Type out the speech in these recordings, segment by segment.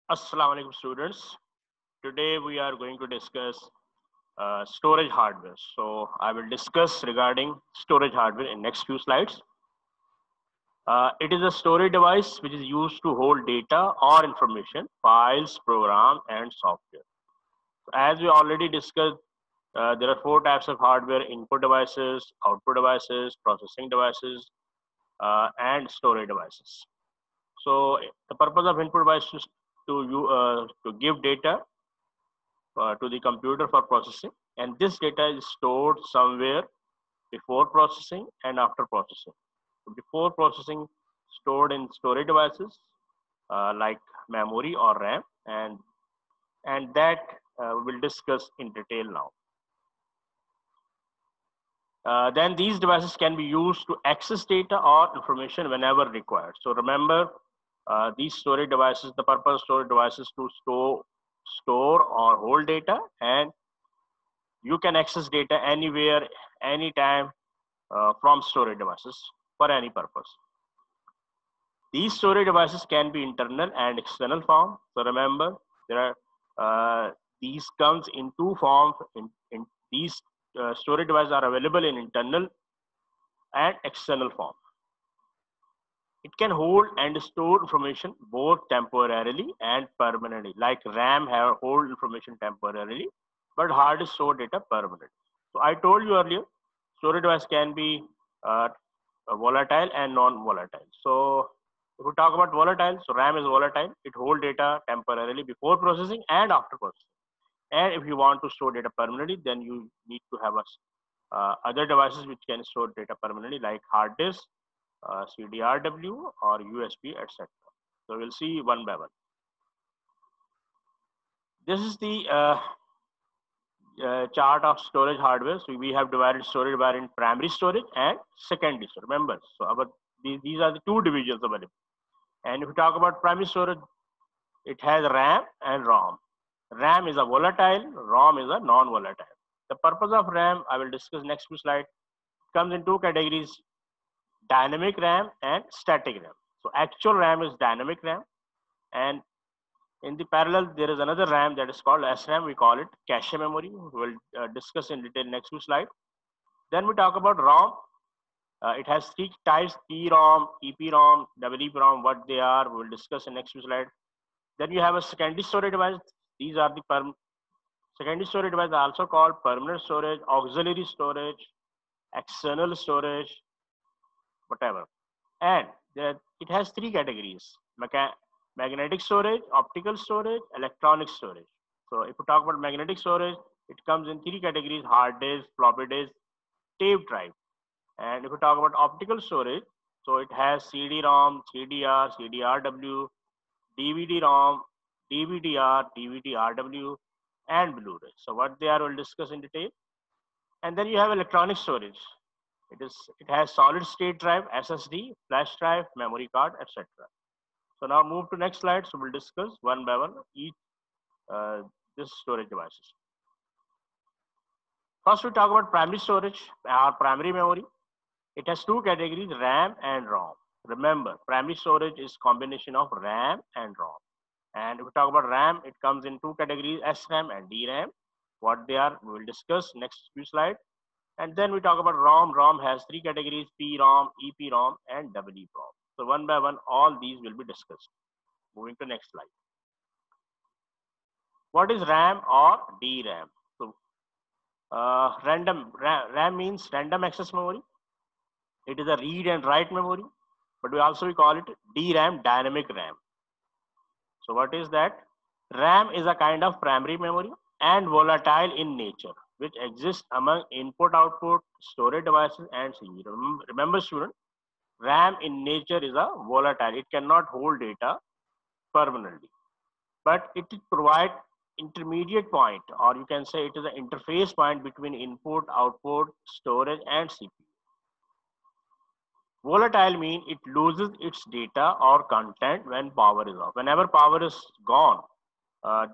Assalamu alaikum students. Today we are going to discuss storage hardware. So I will discuss regarding storage hardware in next few slides. It is a storage device which is used to hold data or information, files, program and software. As we already discussed, there are four types of hardware: input devices, output devices, processing devices, and storage devices. So the purpose of input device is to give data to the computer for processing, and this data is stored somewhere before processing and after processing. Before processing, stored in storage devices like memory or RAM, and that we'll discuss in detail now. Then these devices can be used to access data or information whenever required. So remember, these storage devices, the purpose of storage devices to store or hold data, and you can access data anywhere, anytime from storage devices for any purpose. These storage devices can be internal and external form. So remember, there are these comes in two forms. In these storage devices are available in internal and external form. It can hold and store information both temporarily and permanently. Like RAM have hold information temporarily, but hard disk store data permanently. So I told you earlier, storage device can be uh, volatile and non-volatile. So if we talk about volatile, so RAM is volatile. It holds data temporarily before processing and after processing. And if you want to store data permanently, then you need to have other devices which can store data permanently, like hard disk, CDRW, or USB, etc. So we'll see one by one. This is the chart of storage hardware. So we have divided storage hardware in primary storage and secondary storage. Remember, so these are the two divisions available. And if we talk about primary storage, it has RAM and ROM. RAM is a volatile, ROM is a non-volatile. The purpose of RAM, I will discuss next few slides, comes in two categories: dynamic RAM and static RAM. So actual RAM is dynamic RAM, and in the parallel there is another RAM that is called SRAM. We call it cache memory. We will discuss in detail next few slides. Then we talk about ROM. It has three types: PROM, EPROM, EEPROM. What they are, we will discuss in next few slides. Then you have a secondary storage device. These are the secondary storage device, also called permanent storage, auxiliary storage, external storage, whatever. And it has three categories: magnetic storage, optical storage, electronic storage. So if we talk about magnetic storage, it comes in three categories: hard disk, floppy disk, tape drive. And if we talk about optical storage, so it has CD-ROM, CDR, CDRW, DVD-ROM, DVD-R, DVD-RW, and Blu-ray. So what they are, we'll discuss in detail. And then you have electronic storage. It has solid state drive, SSD, flash drive, memory card, etc. So now move to next slide. So we'll discuss one by one each this storage devices. First, we talk about primary storage or primary memory. It has two categories: RAM and ROM. Remember, primary storage is combination of RAM and ROM. And if we talk about RAM, it comes in two categories: SRAM and DRAM. What they are, we will discuss next few slides. And then we talk about ROM. ROM has three categories: PROM, EPROM, and EEPROM. So one by one, all these will be discussed. Moving to next slide. What is RAM or DRAM? So RAM means random access memory. It is a read and write memory, but we call it DRAM, dynamic RAM. So what is that? RAM is a kind of primary memory and volatile in nature, which exists among input-output, storage devices, and CPU. Remember, student, RAM in nature is a volatile. It cannot hold data permanently, but it provides intermediate point, or you can say it is an interface point between input, output, storage, and CPU. Volatile means it loses its data or content when power is off. Whenever power is gone,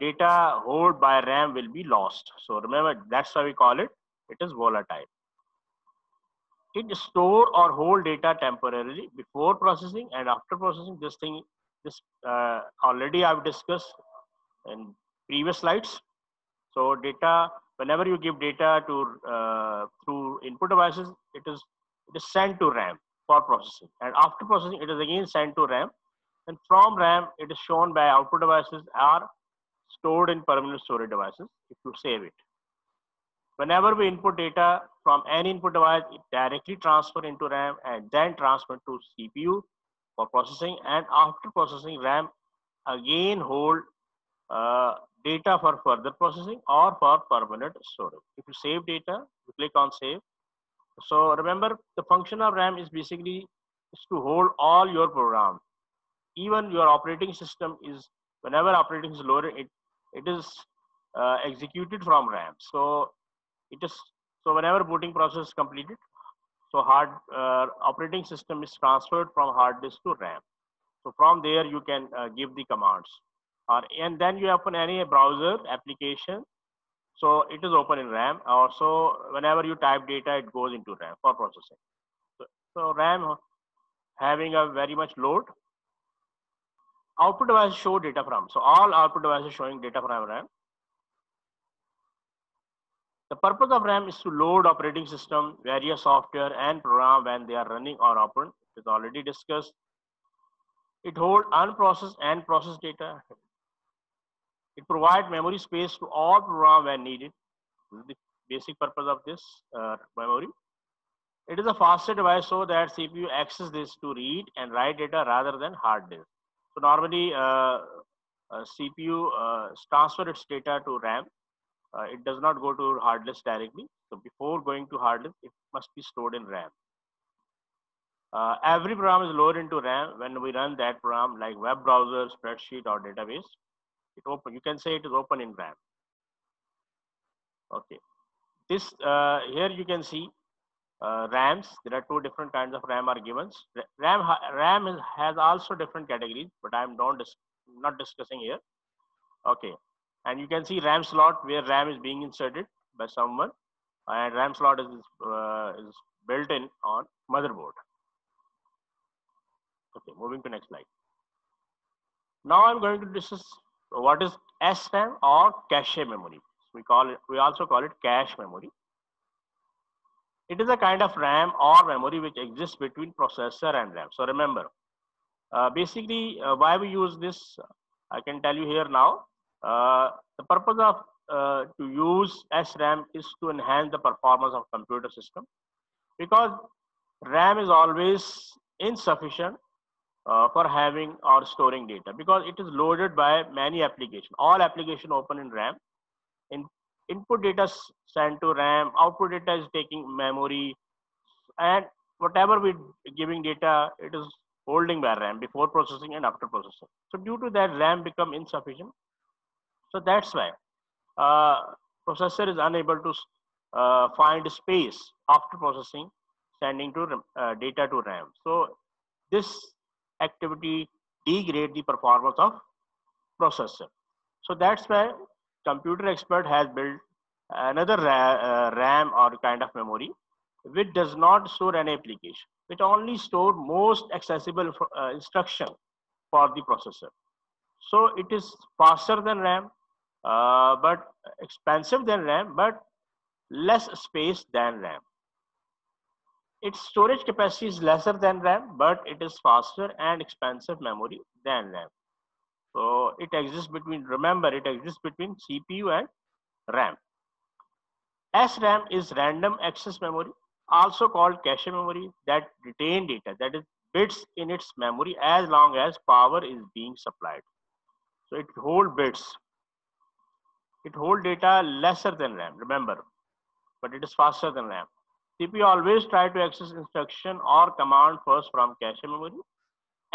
data hold by RAM will be lost. So remember, that's why we call it. It is volatile. It store or hold data temporarily before processing and after processing. This thing This already I've discussed in previous slides. So data, whenever you give data to through input devices, it is sent to RAM for processing, and after processing, it is again sent to RAM, and from RAM, it is shown by output devices are stored in permanent storage devices if you save it. Whenever we input data from any input device, it directly transfer into RAM and then transfer to CPU for processing, and after processing, RAM again hold data for further processing or for permanent storage. If you save data, you click on save. So remember, the function of RAM is basically is to hold all your programs. Even your operating system is, whenever operating is loaded, it is executed from RAM. So it is, so whenever booting process is completed, so hard operating system is transferred from hard disk to RAM. So from there you can give the commands, and then you open any browser application. So it is open in RAM. Also, whenever you type data, it goes into RAM for processing. So RAM having a very much load. Output devices show data from. So all output devices showing data from RAM. The purpose of RAM is to load operating system, various software and program when they are running or open. It is already discussed. It holds unprocessed and processed data. It provides memory space to all program when needed. This is the basic purpose of this memory. It is a faster device so that CPU access this to read and write data rather than hard disk. So normally CPU transfer its data to RAM. It does not go to hard disk directly. So before going to hard disk, it must be stored in RAM. Every program is loaded into RAM when we run that program, like web browser, spreadsheet, or database. It open. You can say it is open in RAM. Okay. This here you can see RAMs. There are two different kinds of RAM are given. RAM has also different categories, but I'm not discussing here. Okay, and you can see RAM slot where RAM is being inserted by someone, and RAM slot is built in on motherboard. Okay, moving to next slide. Now I'm going to discuss what is SRAM or cache memory. We also call it cache memory. It is a kind of RAM or memory which exists between processor and RAM. So remember, basically why we use this, I can tell you here now. The purpose of to use SRAM is to enhance the performance of computer system, because RAM is always insufficient for having or storing data, because it is loaded by many applications. All applications open in RAM. Input data sent to RAM, output data is taking memory, and whatever we giving data, it is holding by RAM before processing and after processing. So due to that, RAM become insufficient. So that's why processor is unable to find space after processing, sending to data to RAM. So this activity degrade the performance of processor. So that's why computer expert has built another RAM or kind of memory which does not store any application. It only store most accessible instruction for the processor. So it is faster than RAM, but expensive than RAM, but less space than RAM. Its storage capacity is lesser than RAM, but it is faster and expensive memory than RAM. So it exists between, remember, it exists between CPU and RAM. SRAM is random access memory, also called cache memory, that retain data, that is bits in its memory as long as power is being supplied. So it hold bits. It hold data lesser than RAM, remember, but it is faster than RAM. CPU always try to access instruction or command first from cache memory,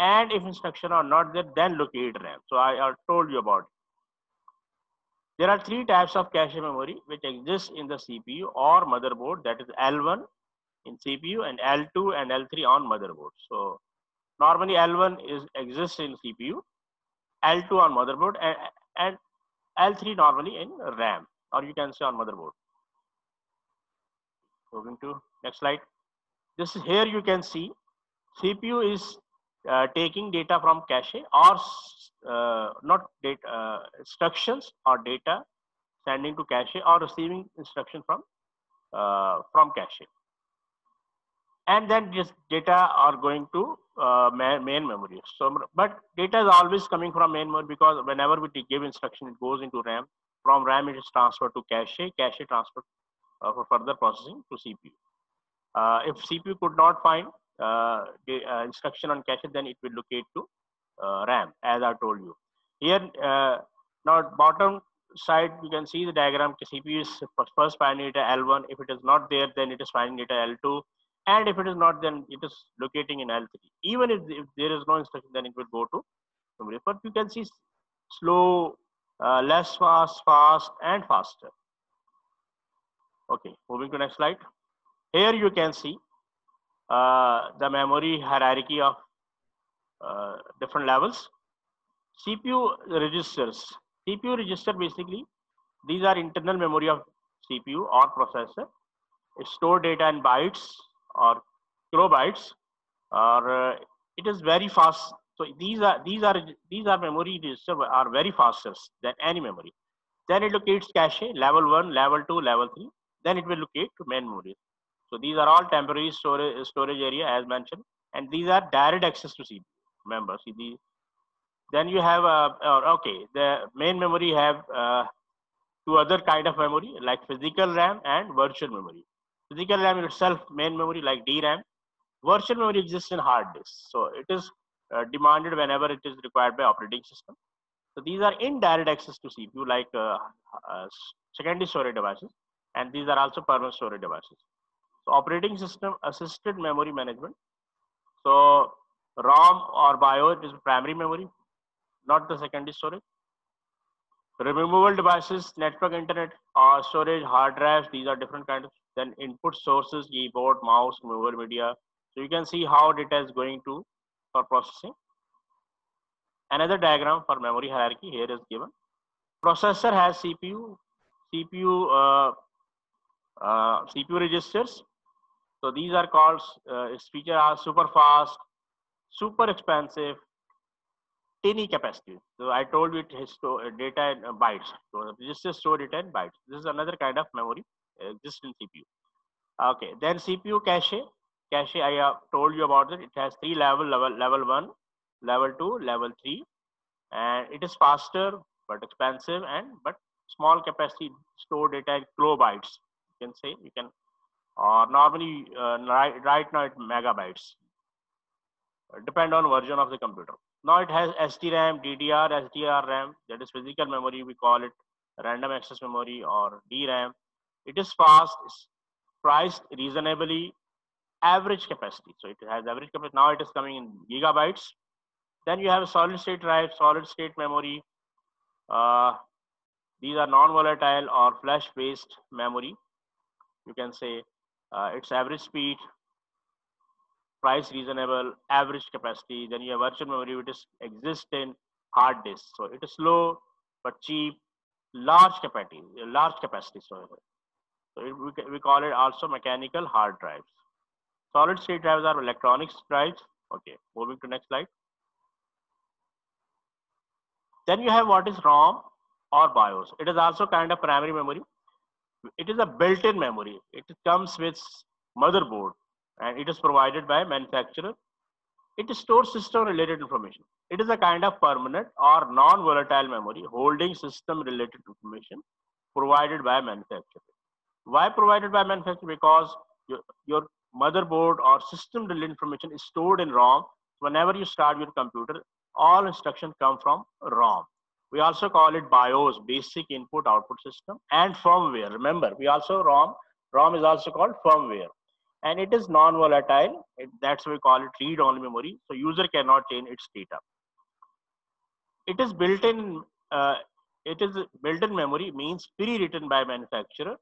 and if instruction are not there, then locate RAM. So I told you about it. There are three types of cache memory which exist in the CPU or motherboard, that is L1 in CPU and L2 and L3 on motherboard. So normally L1 exists in CPU, L2 on motherboard, and L3 normally in RAM, or you can say on motherboard. Moving to next slide. This is here you can see CPU is taking data from cache or not data instructions or data sending to cache or receiving instruction from cache, and then this data are going to main memory. So, but data is always coming from main memory, because whenever we give instruction, it goes into RAM. From RAM, it is transferred to cache. Cache transferred for further processing to CPU. If CPU could not find the instruction on cache, then it will locate to RAM, as I told you. Here, now bottom side, you can see the diagram. CPU is first finding data L1. If it is not there, then it is finding data L2. And if it is not, then it is locating in L3. Even if there is no instruction, then it will go to memory. But you can see slow, less fast, fast, and faster. Okay, moving to next slide. Here you can see the memory hierarchy of different levels. CPU registers. CPU register, basically, these are internal memory of CPU or processor. It store data in bytes or kilobytes, or it is very fast. So these are memory registers are very faster than any memory. Then it locates cache, level 1, level 2, level 3. Then it will locate to main memory. So these are all temporary storage area, as mentioned, and these are direct access to CPU. Remember, see the. Then you have okay, the main memory have two other kind of memory, like physical RAM and virtual memory. Physical RAM itself main memory, like DRAM. Virtual memory exists in hard disk, so it is demanded whenever it is required by operating system. So these are indirect access to CPU, like secondary storage devices, and these are also permanent storage devices. So operating system assisted memory management. So ROM or BIOS is primary memory, not the secondary storage. Removable devices, network, internet, or storage, hard drives, these are different kinds of. Then input sources, keyboard, mouse, removable media. So you can see how data is going to for processing. Another diagram for memory hierarchy here is given. Processor has CPU registers. So these are called, its features are super fast, super expensive, tiny capacity. So I told you it has data in bytes. So registers store data in bytes. This is another kind of memory exists in CPU. Okay, then CPU cache. Cache, I have told you about it. It has three level 1, level 2, level 3, and it is faster but expensive and but small capacity, store data in kilobytes. You can say normally right now it megabytes. Depend on version of the computer. Now it has SDRAM, DDR, SDR RAM, that is physical memory. We call it random access memory or DRAM. It is fast, priced reasonably, average capacity. So it has average capacity. Now it is coming in gigabytes. Then you have a solid state drive, solid state memory. These are non-volatile or flash-based memory. You can say its average speed, price reasonable, average capacity. Then you have virtual memory, which exists in hard disk. So it is slow but cheap, large capacity. So we call it also mechanical hard drives. Solid state drives are electronics drives. Okay, moving to next slide. Then you have what is ROM or BIOS. It is also kind of primary memory. It is a built-in memory. It comes with motherboard and it is provided by manufacturer. It stores system-related information. It is a kind of permanent or non-volatile memory holding system-related information provided by manufacturer. Why provided by manufacturer? Because your motherboard or system-related information is stored in ROM. Whenever you start your computer, all instructions come from ROM. We also call it BIOS, basic input output system, and firmware. Remember, we also ROM is also called firmware, and it is non-volatile. That's why we call it read-only memory. So user cannot change its data. It is built-in. It is built-in memory, means pre-written by manufacturer,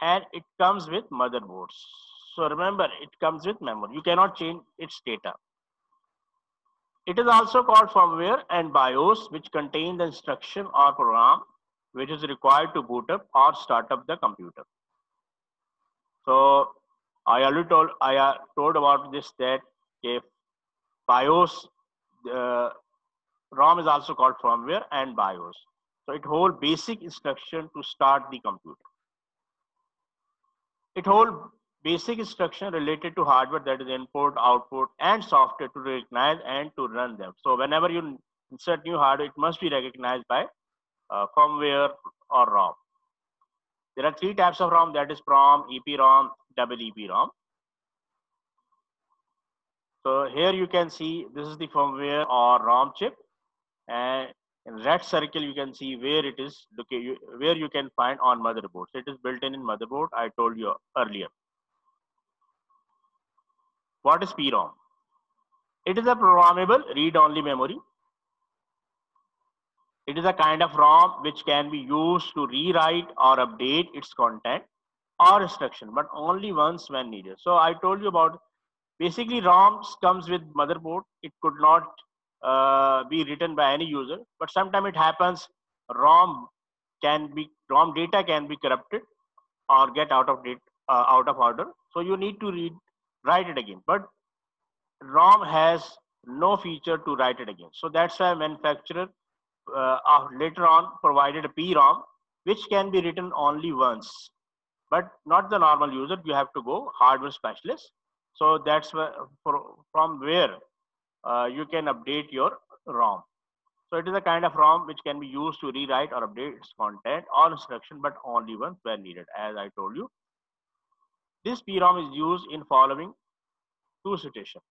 and it comes with motherboards. So remember, it comes with memory. You cannot change its data. It is also called firmware and BIOS, which contain the instruction or program which is required to boot up or start up the computer. So I already told about this, that if BIOS ROM is also called firmware and BIOS. So it holds basic instruction to start the computer. It holds basic instruction related to hardware, that is input, output, and software to recognize and to run them. So whenever you insert new hardware, it must be recognized by firmware or ROM. There are three types of ROM, that is PROM, EPROM, EEPROM. So here you can see this is the firmware or ROM chip, and in red circle you can see where it is, where you can find on motherboard. So it is built in motherboard, I told you earlier. What is PROM? It is a programmable read-only memory. It is a kind of ROM which can be used to rewrite or update its content or instruction, but only once when needed. So I told you about basically ROMs comes with motherboard. It could not be written by any user, but sometimes it happens ROM data can be corrupted or get out of order. So you need to write it again. But ROM has no feature to write it again. So that's why manufacturer later on provided a PROM which can be written only once, but not the normal user. You have to go hardware specialist. So that's where, from where you can update your ROM. So it is a kind of ROM which can be used to rewrite or update its content or instruction, but only once when needed, as I told you. This PROM is used in following two situations.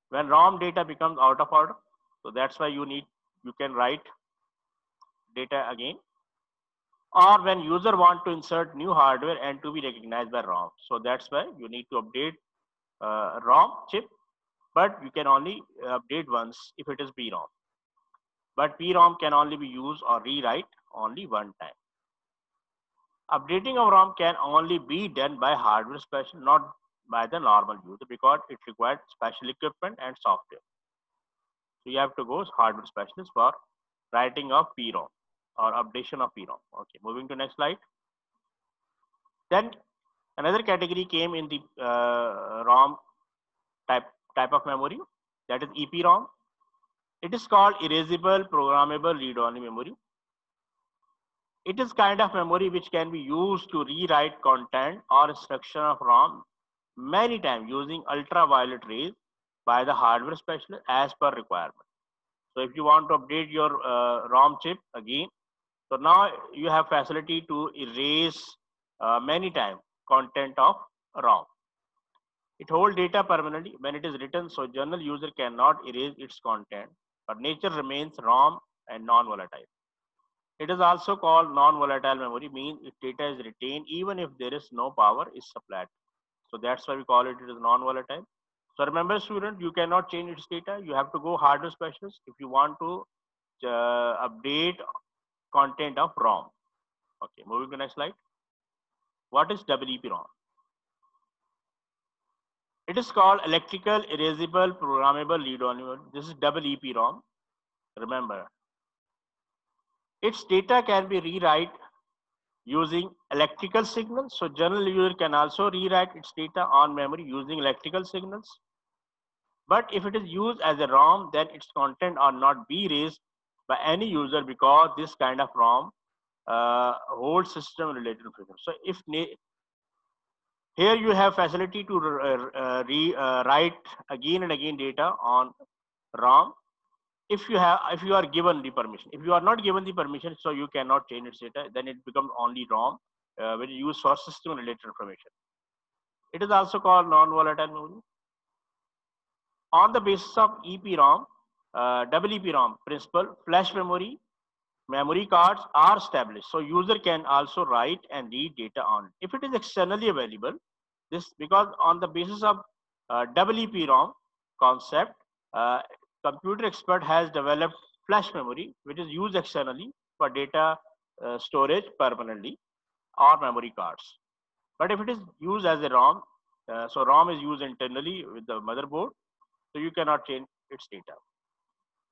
When ROM data becomes out of order, so that's why you can write data again, or when user want to insert new hardware and to be recognized by ROM. So that's why you need to update ROM chip, but you can only update once if it is PROM. But PROM can only be used or rewrite only one time. Updating of ROM can only be done by hardware specialist, not by the normal user, because it requires special equipment and software. So you have to go hardware specialist for writing of PROM or updation of PROM. Okay, moving to next slide. Then another category came in the ROM type of memory, that is EPROM. It is called erasable programmable read-only memory. It is kind of memory which can be used to rewrite content or instruction of ROM many times using ultraviolet rays by the hardware specialist as per requirement. So if you want to update your ROM chip again, so now you have facility to erase many times content of ROM. It holds data permanently when it is written, so general user cannot erase its content, but nature remains ROM and non-volatile. It is also called non-volatile memory, means its data is retained even if there is no power is supplied. So that's why we call it as non-volatile. So remember, student, you cannot change its data. You have to go hardware specialist if you want to update content of ROM. Okay, moving to next slide. What is EEPROM? It is called electrical erasable programmable read-only. This is EEPROM. Remember, its data can be rewrite using electrical signals. So general user can also rewrite its data on memory using electrical signals. But if it is used as a ROM, then its content are not be erased by any user, because this kind of ROM holds system related information. So if here you have facility to write again and again data on ROM, if you are given the permission. If you are not given the permission, so you cannot change its data, then it becomes only ROM which is used for system related information. It is also called non-volatile memory. On the basis of EPROM, EEPROM principle, flash memory cards are established. So user can also write and read data on it. If it is externally available, this because on the basis of EEPROM concept, computer expert has developed flash memory which is used externally for data storage permanently or memory cards. But if it is used as a ROM, so ROM is used internally with the motherboard, so you cannot change its data.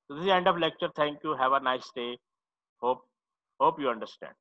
So this is the end of lecture. Thank you. Have a nice day. Hope you understand.